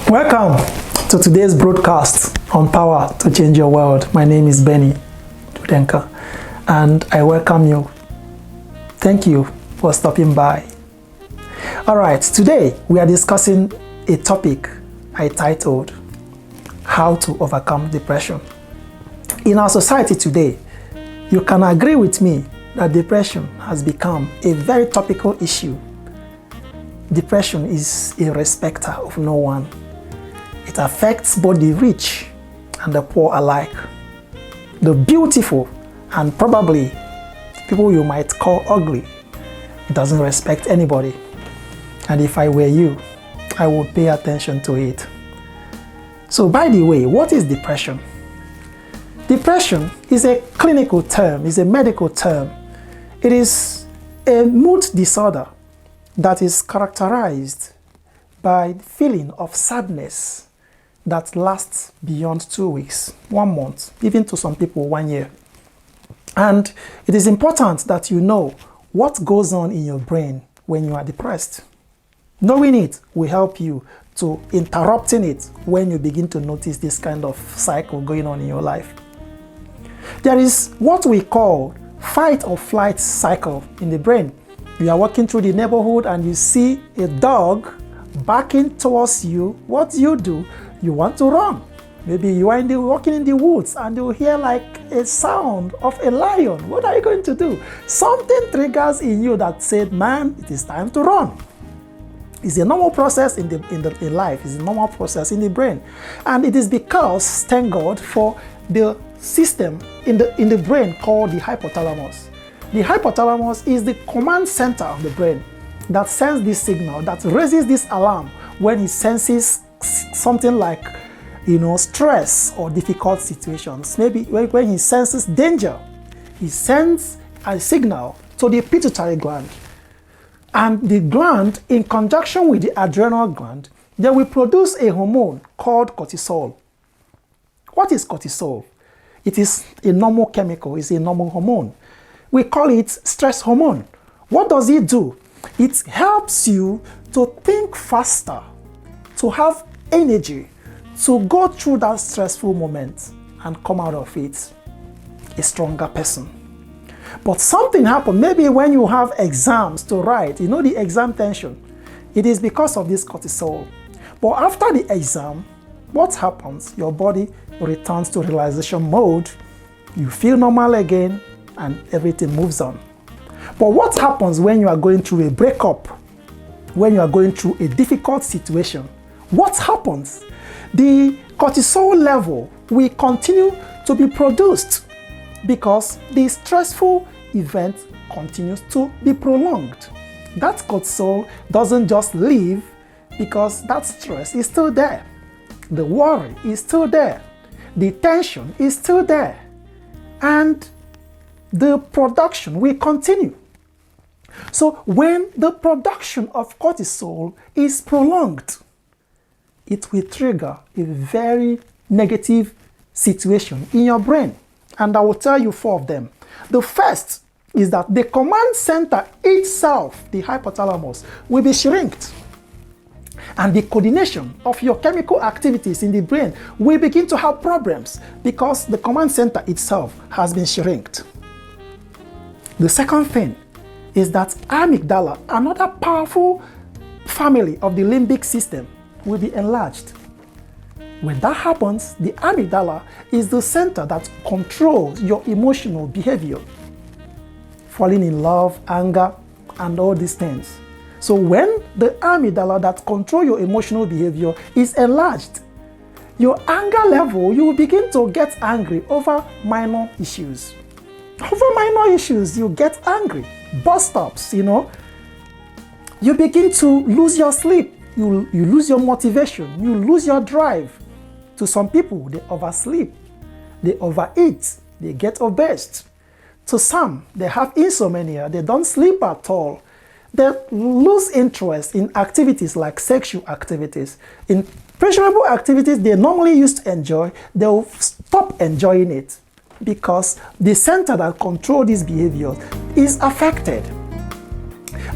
Welcome to today's broadcast on Power to Change Your World. My name is Beni Udenka and I welcome you. Thank you for stopping by. Alright, today we are discussing a topic I titled How to Overcome Depression. In our society today, you can agree with me that depression has become a very topical issue. Depression is a respecter of no one. It affects both the rich and the poor alike. The beautiful and probably people you might call ugly. It doesn't respect anybody. And if I were you, I would pay attention to it. So by the way, what is depression? Depression is a clinical term, is a medical term. It is a mood disorder that is characterized by feeling of sadness that lasts beyond 2 weeks, 1 month, even to some people 1 year. And it is important that you know what goes on in your brain when you are depressed. Knowing it will help you to interrupting it when you begin to notice this kind of cycle going on in your life. There is what we call fight or flight cycle in the brain. You are walking through the neighborhood and you see a dog barking towards you. What do? You want to run. Maybe you are walking in the woods and you hear like a sound of a lion. What are you going to do? Something triggers in you that said, man, it is time to run. It's a normal process in life. It's a normal process in the brain. And it is because, thank God, for the system in the brain called the hypothalamus. The hypothalamus is the command center of the brain that sends this signal, that raises this alarm when it senses something like, stress or difficult situations. Maybe when he senses danger, he sends a signal to the pituitary gland. And the gland, in conjunction with the adrenal gland, they will produce a hormone called cortisol. What is cortisol? It is a normal chemical, it's a normal hormone. We call it stress hormone. What does it do? It helps you to think faster, to have energy, to go through that stressful moment and come out of it a stronger person. But something happened, maybe when you have exams to write, the exam tension, it is because of this cortisol. But after the exam, what happens? Your body returns to relaxation mode, you feel normal again, and everything moves on. But what happens when you are going through a breakup, when you are going through a difficult situation? What happens? The cortisol level will continue to be produced because the stressful event continues to be prolonged. That cortisol doesn't just leave because that stress is still there. The worry is still there. The tension is still there. And the production will continue. So when the production of cortisol is prolonged, it will trigger a very negative situation in your brain. And I will tell you 4 of them. The first is that the command center itself, the hypothalamus, will be shrinked. And the coordination of your chemical activities in the brain will begin to have problems because the command center itself has been shrinked. The second thing is that amygdala, another powerful family of the limbic system, will be enlarged. When that happens, the amygdala is the center that controls your emotional behavior, falling in love, anger, and all these things. So when the amygdala that controls your emotional behavior is enlarged, your anger level, you will begin to get angry over minor issues. Over minor issues, you get angry. Bus-stops, you begin to lose your sleep. You lose your motivation. You lose your drive. To some people, they oversleep. They overeat. They get obese. To some, they have insomnia. They don't sleep at all. They lose interest in activities like sexual activities. In pleasurable activities they normally used to enjoy, they'll stop enjoying it because the center that controls these behaviors is affected.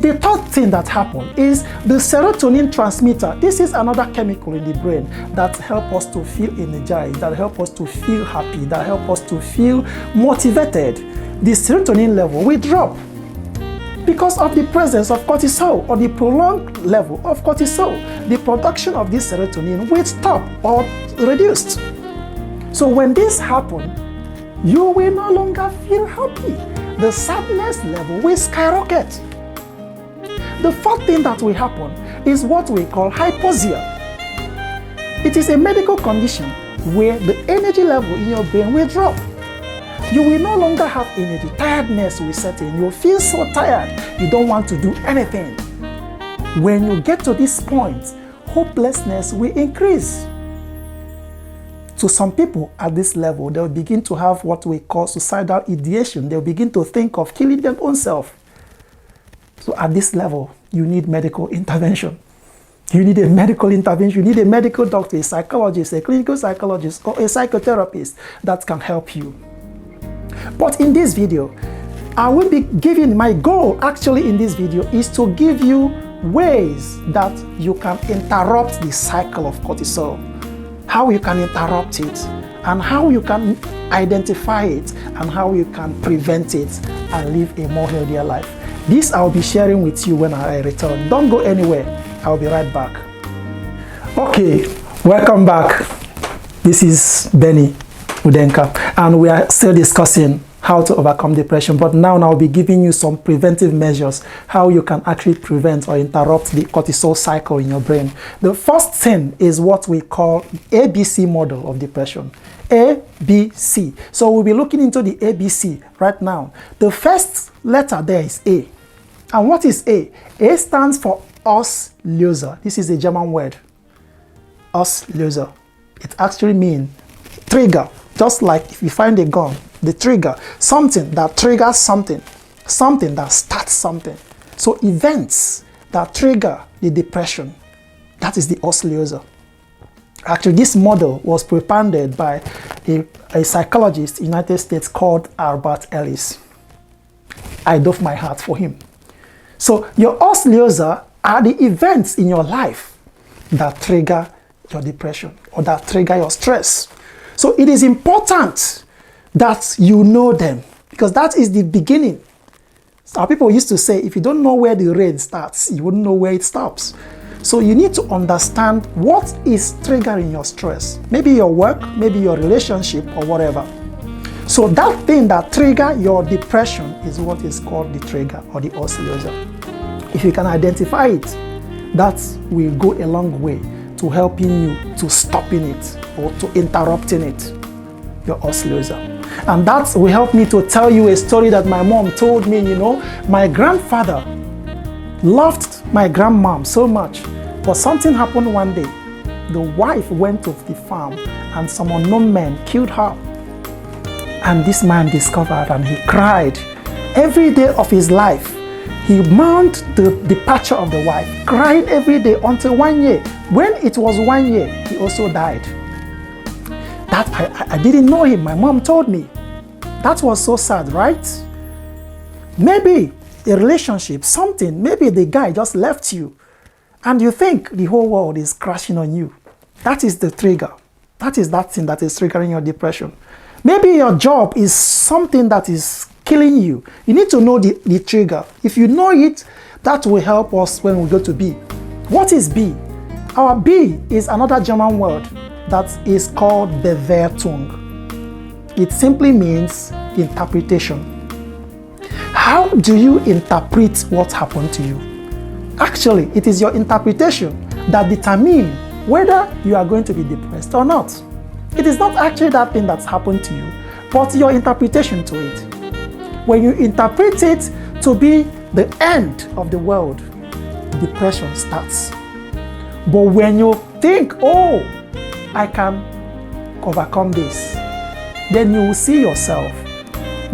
The third thing that happens is the serotonin transmitter. This is another chemical in the brain that helps us to feel energized, that helps us to feel happy, that helps us to feel motivated. The serotonin level will drop because of the presence of cortisol, or the prolonged level of cortisol. The production of this serotonin will stop or reduced. So when this happens, you will no longer feel happy. The sadness level will skyrocket. The fourth thing that will happen is what we call hypoxia. It is a medical condition where the energy level in your brain will drop. You will no longer have energy. Tiredness will set in. You'll feel so tired, you don't want to do anything. When you get to this point, hopelessness will increase. So some people at this level, they'll begin to have what we call suicidal ideation. They'll begin to think of killing their own self. So at this level, you need medical intervention. You need a medical intervention. You need a medical doctor, a psychologist, a clinical psychologist, or a psychotherapist that can help you. But in this video, I will be giving, my goal actually in this video is to give you ways that you can interrupt the cycle of cortisol, how you can interrupt it, and how you can identify it, and how you can prevent it and live a more healthier life. This I'll be sharing with you when I return. Don't go anywhere. I'll be right back. Okay, welcome back. This is Beni Udenka, and we are still discussing how to overcome depression, but now I'll be giving you some preventive measures, how you can actually prevent or interrupt the cortisol cycle in your brain. The first thing is what we call ABC model of depression. ABC. So we'll be looking into the ABC right now. The letter there is A. And what is A? A stands for Auslöser. This is a German word. Auslöser. It actually means trigger. Just like if you find a gun, the trigger, something that triggers something, something that starts something. So events that trigger the depression, that is the Auslöser. Actually, this model was propounded by a psychologist in the United States called Albert Ellis. I doff my hat for him. So your Auslöser are the events in your life that trigger your depression or that trigger your stress. So it is important that you know them, because that is the beginning. Some people used to say, if you don't know where the rain starts, you wouldn't know where it stops. So you need to understand what is triggering your stress. Maybe your work, maybe your relationship, or whatever. So that thing that triggers your depression is what is called the trigger or the Auslöser. If you can identify it, that will go a long way to helping you to stopping it or to interrupting it, your Auslöser. And that will help me to tell you a story that my mom told me. You know, my grandfather loved my grandmom so much, but something happened one day. The wife went to the farm and some unknown men killed her. And this man discovered and he cried. Every day of his life, he mourned the departure of the wife, cried every day until 1 year. When it was 1 year, he also died. That I didn't know him, my mom told me. That was so sad, right? Maybe a relationship, something, maybe the guy just left you and you think the whole world is crashing on you. That is the trigger. That is that thing that is triggering your depression. Maybe your job is something that is killing you. You need to know the trigger. If you know it, that will help us when we go to B. What is B? Our B is another German word that is called Bewertung. It simply means interpretation. How do you interpret what happened to you? Actually, it is your interpretation that determines whether you are going to be depressed or not. It is not actually that thing that's happened to you, but your interpretation to it. When you interpret it to be the end of the world, depression starts. But when you think, oh, I can overcome this, then you will see yourself.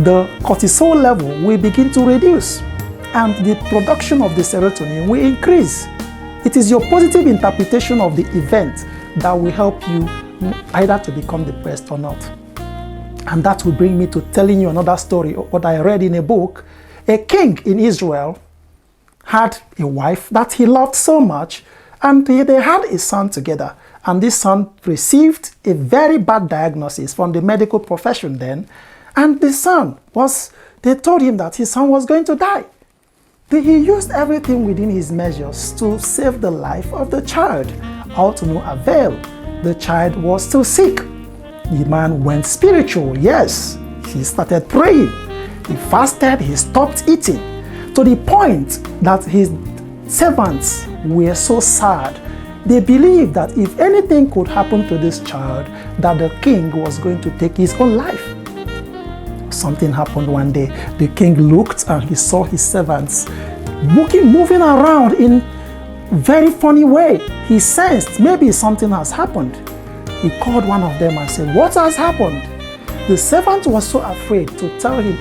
The cortisol level will begin to reduce and the production of the serotonin will increase. It is your positive interpretation of the event that will help you either to become depressed or not. And that will bring me to telling you another story, what I read in a book. A king in Israel had a wife that he loved so much, and they had a son together. And this son received a very bad diagnosis from the medical profession then. And the son they told him that his son was going to die. He used everything within his measures to save the life of the child. All to no avail. The child was still sick. The man went spiritual, yes. He started praying. He fasted, he stopped eating. To the point that his servants were so sad. They believed that if anything could happen to this child, that the king was going to take his own life. Something happened one day. The king looked and he saw his servants moving around in a very funny way. He sensed maybe something has happened. He called one of them and said, "What has happened?" The servant was so afraid to tell him,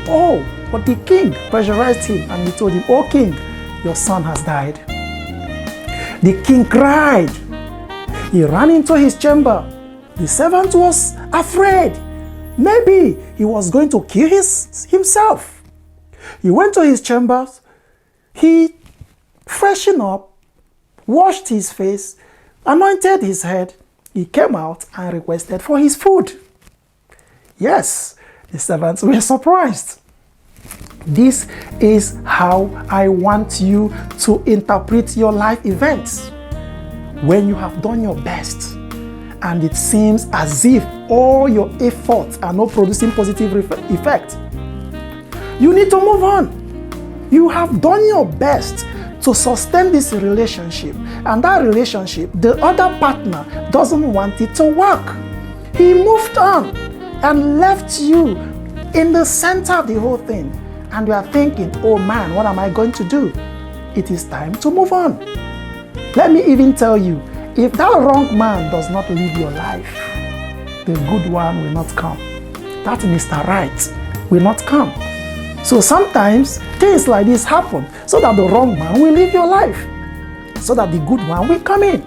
but the king pressurized him and he told him, "Oh king, your son has died." The king cried. He ran into his chamber. The servant was afraid. Maybe he was going to kill himself. He went to his chambers. He freshened up, washed his face, anointed his head. He came out and requested for his food. Yes, the servants were surprised. This is how I want you to interpret your life events. When you have done your best and it seems as if all your efforts are not producing positive effect, you need to move on. You have done your best to sustain this relationship, and that relationship, the other partner doesn't want it to work. He moved on and left you in the center of the whole thing. And you are thinking, oh man, what am I going to do? It is time to move on. Let me even tell you, if that wrong man does not live your life, the good one will not come. That Mr. Right will not come. So sometimes things like this happen so that the wrong man will live your life, so that the good one will come in.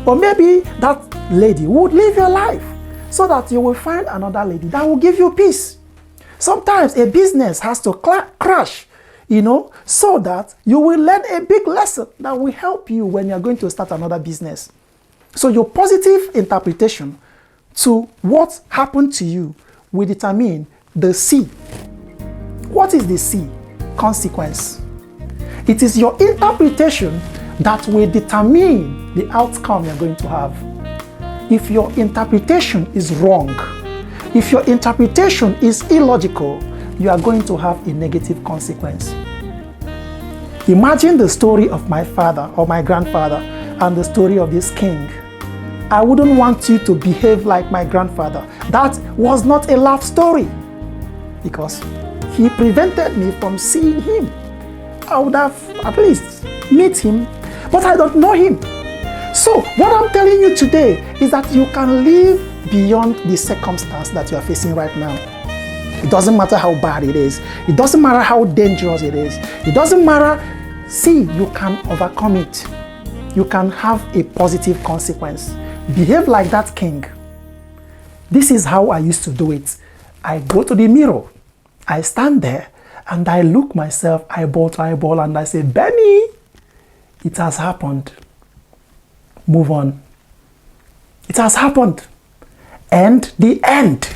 Or maybe that lady would live your life so that you will find another lady that will give you peace. Sometimes a business has to crash, so that you will learn a big lesson that will help you when you're going to start another business. So your positive interpretation to what happened to you will determine the C. What is the C? Consequence. It is your interpretation that will determine the outcome you're going to have. If your interpretation is wrong, if your interpretation is illogical, you are going to have a negative consequence. Imagine the story of my father or my grandfather and the story of this king. I wouldn't want you to behave like my grandfather. That was not a love story because he prevented me from seeing him. I would have at least met him, but I don't know him. So what I'm telling you today is that you can live beyond the circumstance that you are facing right now. It doesn't matter how bad it is. It doesn't matter how dangerous it is. It doesn't matter. See, you can overcome it. You can have a positive consequence. Behave like that king. This is how I used to do it. I go to the mirror. I stand there and I look myself eyeball to eyeball and I say, Beni, it has happened. Move on. It has happened. End the end.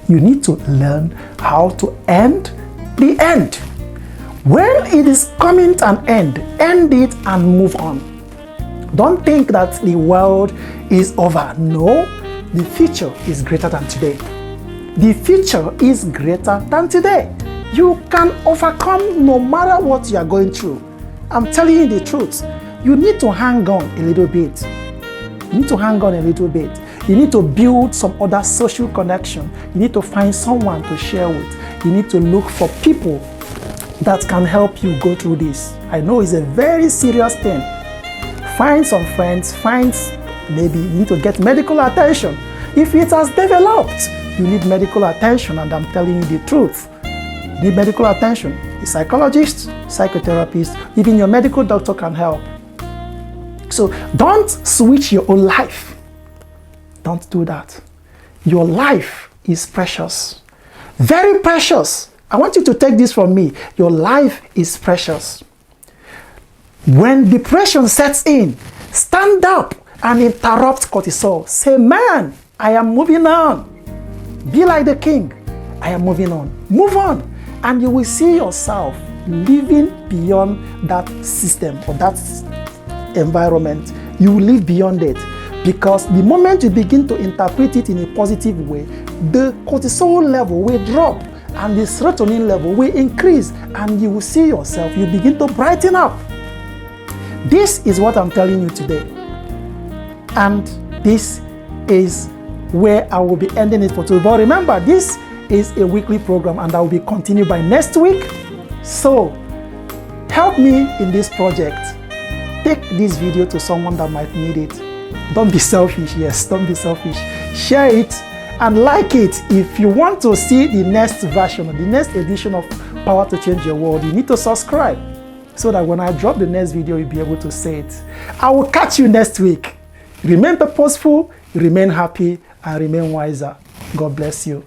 You need to learn how to end the end. When it is coming to an end it and move on. Don't think that the world is over. No, the future is greater than today. The future is greater than today. You can overcome no matter what you are going through. I'm telling you the truth. You need to hang on a little bit. You need to hang on a little bit. You need to build some other social connection. You need to find someone to share with. You need to look for people that can help you go through this. I know it's a very serious thing. Find some friends, maybe you need to get medical attention. If it has developed, you need medical attention, and I'm telling you the truth. You need medical attention. A psychologist, psychotherapist, even your medical doctor can help. So don't switch your own life. Don't do that. Your life is precious. Very precious. I want you to take this from me. Your life is precious. When depression sets in, stand up and interrupt cortisol. Say, man, I am moving on. Be like the king. I am moving on. Move on. And you will see yourself living beyond that system or that environment. You will live beyond it. Because the moment you begin to interpret it in a positive way, the cortisol level will drop and the serotonin level will increase, and you will see yourself, you begin to brighten up. This is what I'm telling you today. And this is where I will be ending it for today. But remember, this is a weekly program and I will be continued by next week. So help me in this project. Take this video to someone that might need it. Don't be selfish. Yes, don't be selfish. Share it and like it. If you want to see the next version or the next edition of Power to Change Your World, you need to subscribe so that when I drop the next video, you'll be able to see it. I will catch you next week. Remain purposeful, remain happy, and remain wiser. God bless you.